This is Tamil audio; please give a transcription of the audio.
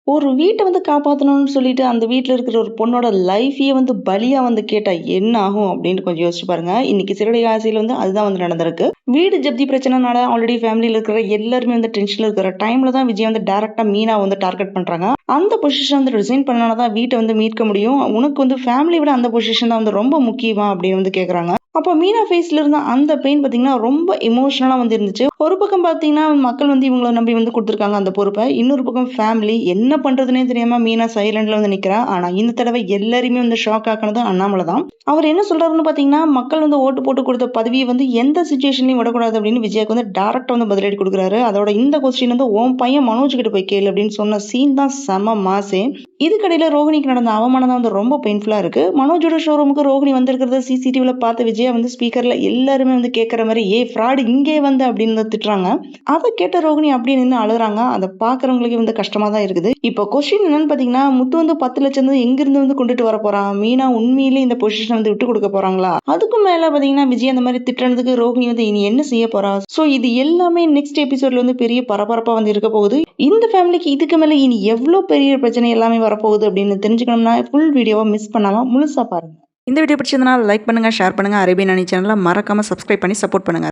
ஒரு வீட்ட காப்பாத்தணும்னு சொல்லிட்டு, அந்த வீட்ல இருக்கிற ஒரு பொண்ணோட லைஃபயே பலியா கேட்டா என்ன ஆகும்? அப்டின்ட்டு கொஞ்சம் யோசிச்சு பாருங்க. இன்னைக்கு சிறுடைய ஆசையில அதுதான் நடந்திருக்கு. வீடு ஜப்தி பிரச்சனைனால ஆல்ரெடி ஃபேமிலில இருக்கிற எல்லாருமே டென்ஷன்ல இருக்கிற டைம்ல தான் விஜய் டைரக்ட்டா மீனாவ டார்கெட் பண்றாங்க. அந்த பொசிஷன் ரிசைன் பண்ணனால தான் வீட்ட மீட்க முடியும். உனக்கு ஃபேமிலிய விட அந்த பொசிஷன் தான் ரொம்ப முக்கியமா? அப்டின்னு கேட்கறாங்க. அப்போ மீனா ஃபேஸ்ல இருந்த அந்த பெயின் பார்த்தீங்கன்னா, ரொம்ப எமோஷனலா இருந்துச்சு. ஒரு பக்கம் பார்த்தீங்கன்னா, மக்கள் இவங்கள நம்பி குடுத்துருக்காங்க அந்த பொறுப்ப. இன்னொரு பக்கம் ஃபேமிலி என்ன பண்றதுன்னே தெரியாம மீனா சைலன்ட்ல நிக்கிறா. ஆனா இந்த தடவ எல்லாரையுமே ஷாக் ஆக்குனது அண்ணாமலை தான். அவர் என்ன சொல்றாருன்னு பார்த்தீங்கன்னா, மக்கள் ஓட்டு போட்டு குடுத்த பதவிய எந்த சிச்சுவேஷன்லயும் விடக்கூடாது அப்படின்னு விஜய்க்கு டைரக்ட்டா பதிலடி குடுக்குறாரு. அதோட இந்த கொஸ்டின் உன் பையன் மனோஜ் கிட்ட போய் கேளு அப்படின்னு சொன்ன சீன் தான் செம மாசே. இதுக்கடையில ரோகிணிக்கு நடந்த அவமானம் தான் ரொம்ப பெயின்ஃபுல்லா இருக்கு. மனோஜோட ஷோரூமுக்கு ரோகிணி வந்திருக்கிறத சிசிடிவில பார்த்த விஜயா ஸ்பீக்கர்ல எல்லாருமே கேட்கற மாதிரி ஏய் ஃப்ராடு இங்கே வந்து அப்படின்னு திட்டுறாங்க. அதை கேட்ட ரோகிணி அப்படியே நின்று அழுறாங்க. அதை பாக்குறவங்களுக்கு கஷ்டமா தான் இருக்குது. இப்போ கொஸ்டின் என்னன்னு பாத்தீங்கன்னா, முத்து 10 லட்சம் எங்கிருந்து கொண்டுட்டு வர போறான்? மீனா உண்மையிலேயே இந்த பொசிஷன் விட்டு கொடுக்க போறாங்களா? அதுக்கும் மேல பாத்தீங்கன்னா விஜய் அந்த மாதிரி திட்டுறதுக்கு ரோகிணி இனி என்ன செய்ய போறா? சோ இது எல்லாமே நெக்ஸ்ட் எபிசோட்ல பெரிய பரபரப்பா இருக்க போகுது. இந்த ஃபேமிலிக்கு இதுக்கு மேல இனி எவ்வளவு பெரிய பிரச்சனை எல்லாமே வரப்போகுது அப்படின்னு தெரிஞ்சுக்கணும்னா ஃபுல் வீடியோவை மிஸ் பண்ணாம முழுசா பாருங்க. இந்த வீடியோ பிடிச்சிருந்தனால லைக் பண்ணுங்க, ஷேர் பண்ணுங்க. அரேபியன் அணி சேனலை மறக்காம சப்ஸ்கிரைப் பண்ணி சப்போர்ட் பண்ணுங்க.